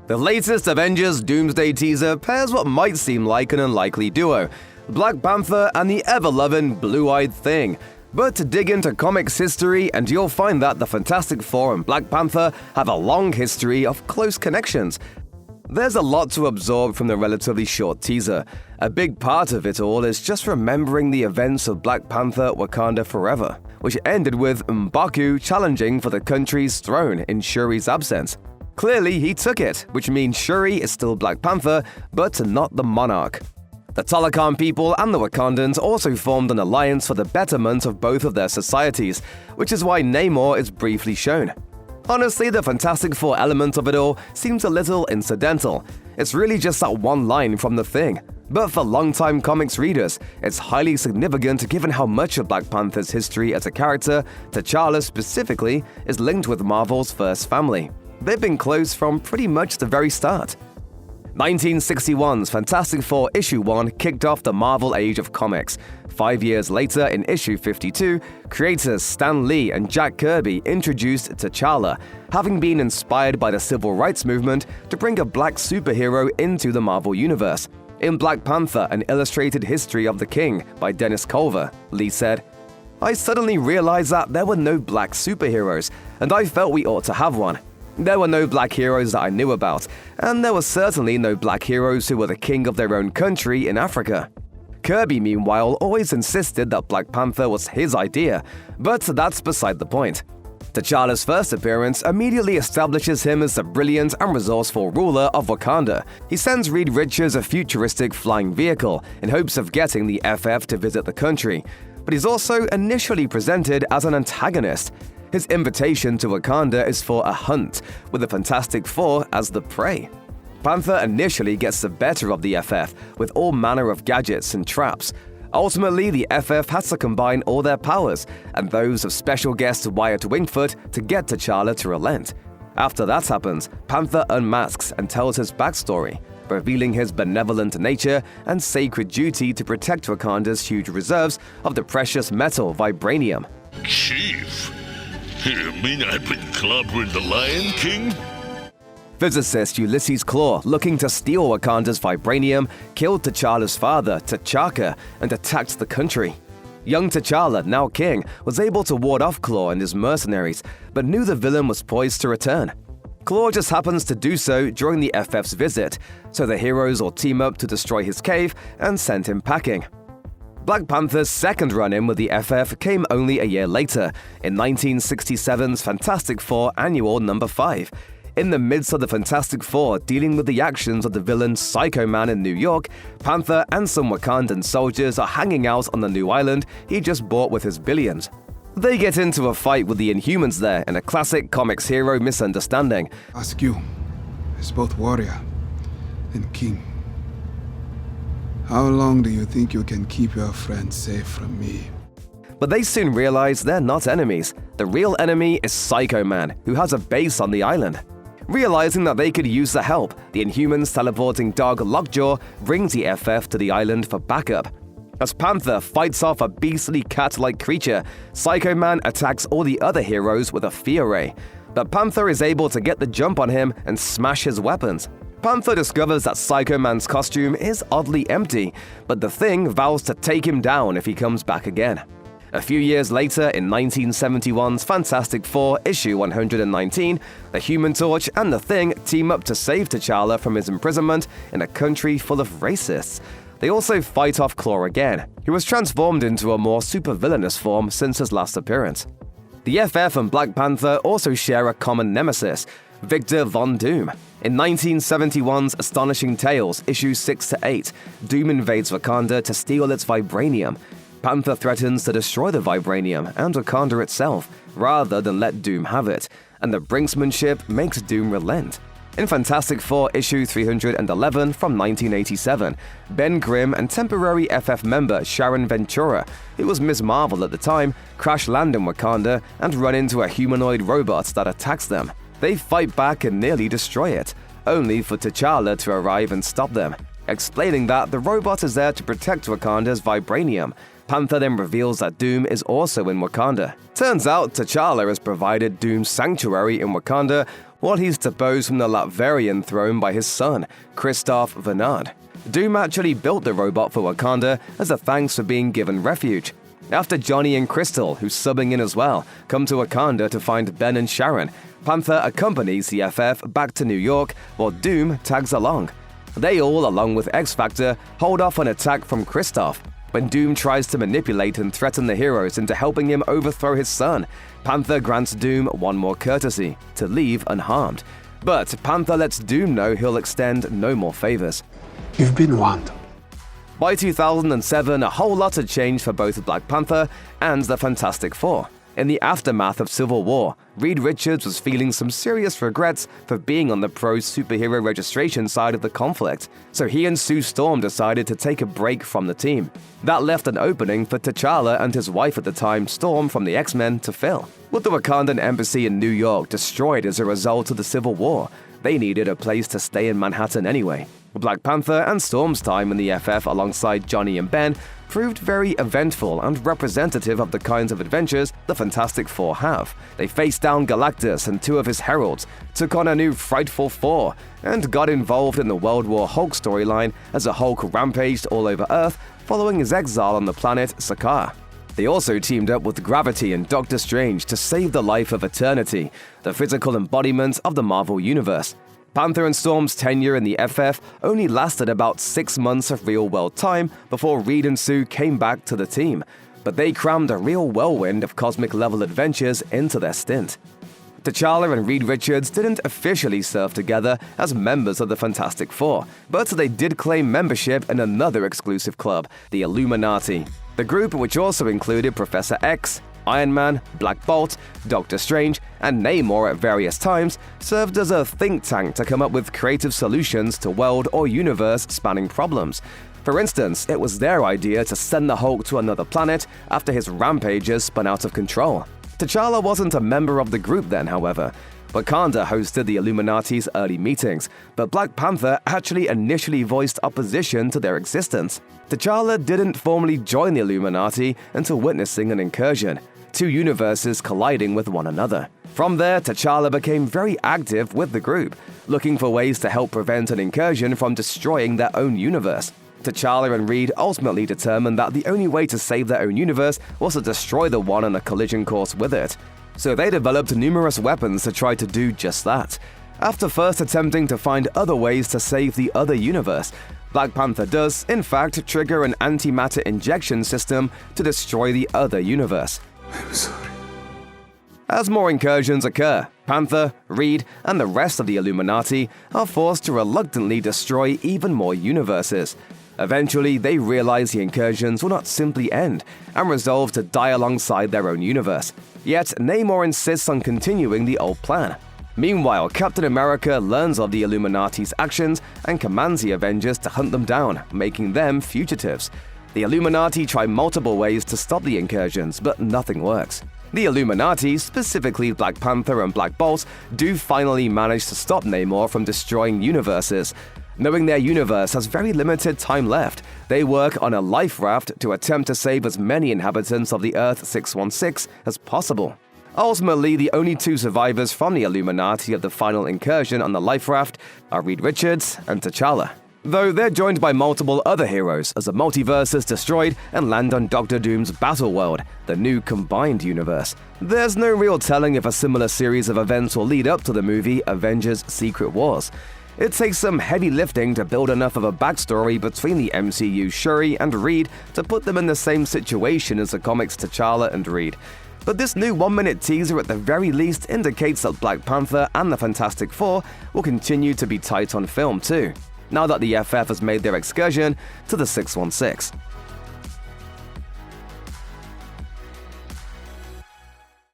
The latest Avengers Doomsday teaser pairs what might seem like an unlikely duo, Black Panther and the ever-lovin' blue-eyed Thing. But to dig into comics history, and you'll find that the Fantastic Four and Black Panther have a long history of close connections. There's a lot to absorb from the relatively short teaser. A big part of it all is just remembering the events of Black Panther Wakanda Forever, which ended with M'Baku challenging for the country's throne in Shuri's absence. Clearly, he took it, which means Shuri is still Black Panther, but not the monarch. The Talokan people and the Wakandans also formed an alliance for the betterment of both of their societies, which is why Namor is briefly shown. Honestly, the Fantastic Four element of it all seems a little incidental. It's really just that one line from The Thing. But for longtime comics readers, it's highly significant given how much of Black Panther's history as a character, T'Challa specifically, is linked with Marvel's first family. They've been close from pretty much the very start. 1961's Fantastic Four Issue 1 kicked off the Marvel Age of Comics. 5 years later, in Issue 52, creators Stan Lee and Jack Kirby introduced T'Challa, having been inspired by the civil rights movement to bring a black superhero into the Marvel Universe. In Black Panther, An Illustrated History of the King by Dennis Culver, Lee said, "I suddenly realized that there were no black superheroes, and I felt we ought to have one. There were no black heroes that I knew about, and there were certainly no black heroes who were the king of their own country in Africa." Kirby, meanwhile, always insisted that Black Panther was his idea, but that's beside the point. T'Challa's first appearance immediately establishes him as the brilliant and resourceful ruler of Wakanda. He sends Reed Richards a futuristic flying vehicle in hopes of getting the FF to visit the country, but he's also initially presented as an antagonist. His invitation to Wakanda is for a hunt, with the Fantastic Four as the prey. Panther initially gets the better of the FF with all manner of gadgets and traps. Ultimately, the FF has to combine all their powers and those of special guest Wyatt Wingfoot to get T'Challa to relent. After that happens, Panther unmasks and tells his backstory, revealing his benevolent nature and sacred duty to protect Wakanda's huge reserves of the precious metal vibranium. Chief, you mean I've been clobbering the Lion King? Physicist Ulysses Klaue, looking to steal Wakanda's vibranium, killed T'Challa's father, T'Chaka, and attacked the country. Young T'Challa, now king, was able to ward off Klaue and his mercenaries, but knew the villain was poised to return. Klaue just happens to do so during the FF's visit, so the heroes all team up to destroy his cave and send him packing. Black Panther's second run-in with the FF came only a year later, in 1967's Fantastic Four Annual No. 5. In the midst of the Fantastic Four dealing with the actions of the villain Psycho Man in New York, Panther and some Wakandan soldiers are hanging out on the new island he just bought with his billions. They get into a fight with the Inhumans there in a classic comics hero misunderstanding. Ask you, as both warrior and king, how long do you think you can keep your friends safe from me? But they soon realize they're not enemies. The real enemy is Psycho Man, who has a base on the island. Realizing that they could use the help, the Inhumans teleporting dog Lockjaw brings the FF to the island for backup. As Panther fights off a beastly cat-like creature, Psycho Man attacks all the other heroes with a fear ray. But Panther is able to get the jump on him and smash his weapons. Panther discovers that Psycho Man's costume is oddly empty, but the Thing vows to take him down if he comes back again. A few years later, in 1971's Fantastic Four Issue 119, the Human Torch and the Thing team up to save T'Challa from his imprisonment in a country full of racists. They also fight off Klaue again, who was transformed into a more supervillainous form since his last appearance. The FF and Black Panther also share a common nemesis, Victor Von Doom. In 1971's Astonishing Tales, Issue 6-8, Doom invades Wakanda to steal its vibranium. Panther threatens to destroy the vibranium and Wakanda itself, rather than let Doom have it, and the brinksmanship makes Doom relent. In Fantastic Four Issue 311 from 1987, Ben Grimm and temporary FF member Sharon Ventura, who was Ms. Marvel at the time, crash land in Wakanda and run into a humanoid robot that attacks them. They fight back and nearly destroy it, only for T'Challa to arrive and stop them, explaining that the robot is there to protect Wakanda's vibranium. Panther then reveals that Doom is also in Wakanda. Turns out T'Challa has provided Doom's sanctuary in Wakanda while he's deposed from the Latverian throne by his son, Christoph Vernard. Doom actually built the robot for Wakanda as a thanks for being given refuge. After Johnny and Crystal, who's subbing in as well, come to Wakanda to find Ben and Sharon, Panther accompanies the FF back to New York while Doom tags along. They all, along with X-Factor, hold off an attack from Christoph. When Doom tries to manipulate and threaten the heroes into helping him overthrow his son, Panther grants Doom one more courtesy, to leave unharmed. But Panther lets Doom know he'll extend no more favors. You've been warned. By 2007, a whole lot had changed for both Black Panther and the Fantastic Four. In the aftermath of Civil War, Reed Richards was feeling some serious regrets for being on the pro-superhero registration side of the conflict, so he and Sue Storm decided to take a break from the team. That left an opening for T'Challa and his wife at the time, Storm from the X-Men, to fill. With the Wakandan embassy in New York destroyed as a result of the Civil War, they needed a place to stay in Manhattan anyway. Black Panther and Storm's time in the FF alongside Johnny and Ben proved very eventful and representative of the kinds of adventures the Fantastic Four have. They faced down Galactus and two of his heralds, took on a new Frightful Four, and got involved in the World War Hulk storyline as a Hulk rampaged all over Earth following his exile on the planet Sakaar. They also teamed up with Gravity and Doctor Strange to save the life of Eternity, the physical embodiment of the Marvel Universe. Panther and Storm's tenure in the FF only lasted about 6 months of real-world time before Reed and Sue came back to the team, but they crammed a real whirlwind of cosmic-level adventures into their stint. T'Challa and Reed Richards didn't officially serve together as members of the Fantastic Four, but they did claim membership in another exclusive club, the Illuminati. The group, which also included Professor X, Iron Man, Black Bolt, Doctor Strange, and Namor at various times, served as a think tank to come up with creative solutions to world or universe-spanning problems. For instance, it was their idea to send the Hulk to another planet after his rampages spun out of control. T'Challa wasn't a member of the group then, however. Wakanda hosted the Illuminati's early meetings, but Black Panther actually initially voiced opposition to their existence. T'Challa didn't formally join the Illuminati until witnessing an incursion, two universes colliding with one another. From there, T'Challa became very active with the group, looking for ways to help prevent an incursion from destroying their own universe. T'Challa and Reed ultimately determined that the only way to save their own universe was to destroy the one on a collision course with it. So they developed numerous weapons to try to do just that. After first attempting to find other ways to save the other universe, Black Panther does, in fact, trigger an antimatter injection system to destroy the other universe. I'm sorry. As more incursions occur, Panther, Reed, and the rest of the Illuminati are forced to reluctantly destroy even more universes. Eventually, they realize the incursions will not simply end, and resolve to die alongside their own universe. Yet, Namor insists on continuing the old plan. Meanwhile, Captain America learns of the Illuminati's actions and commands the Avengers to hunt them down, making them fugitives. The Illuminati try multiple ways to stop the incursions, but nothing works. The Illuminati, specifically Black Panther and Black Bolt, do finally manage to stop Namor from destroying universes. Knowing their universe has very limited time left, they work on a life raft to attempt to save as many inhabitants of the Earth 616 as possible. Ultimately, the only two survivors from the Illuminati of the final incursion on the life raft are Reed Richards and T'Challa. Though they're joined by multiple other heroes as the multiverse is destroyed and land on Doctor Doom's battle world, the new combined universe. There's no real telling if a similar series of events will lead up to the movie Avengers: Secret Wars. It takes some heavy lifting to build enough of a backstory between the MCU's Shuri and Reed to put them in the same situation as the comics' T'Challa and Reed. But this new 1-minute teaser at the very least indicates that Black Panther and the Fantastic Four will continue to be tight on film too, now that the FF has made their excursion to the 616.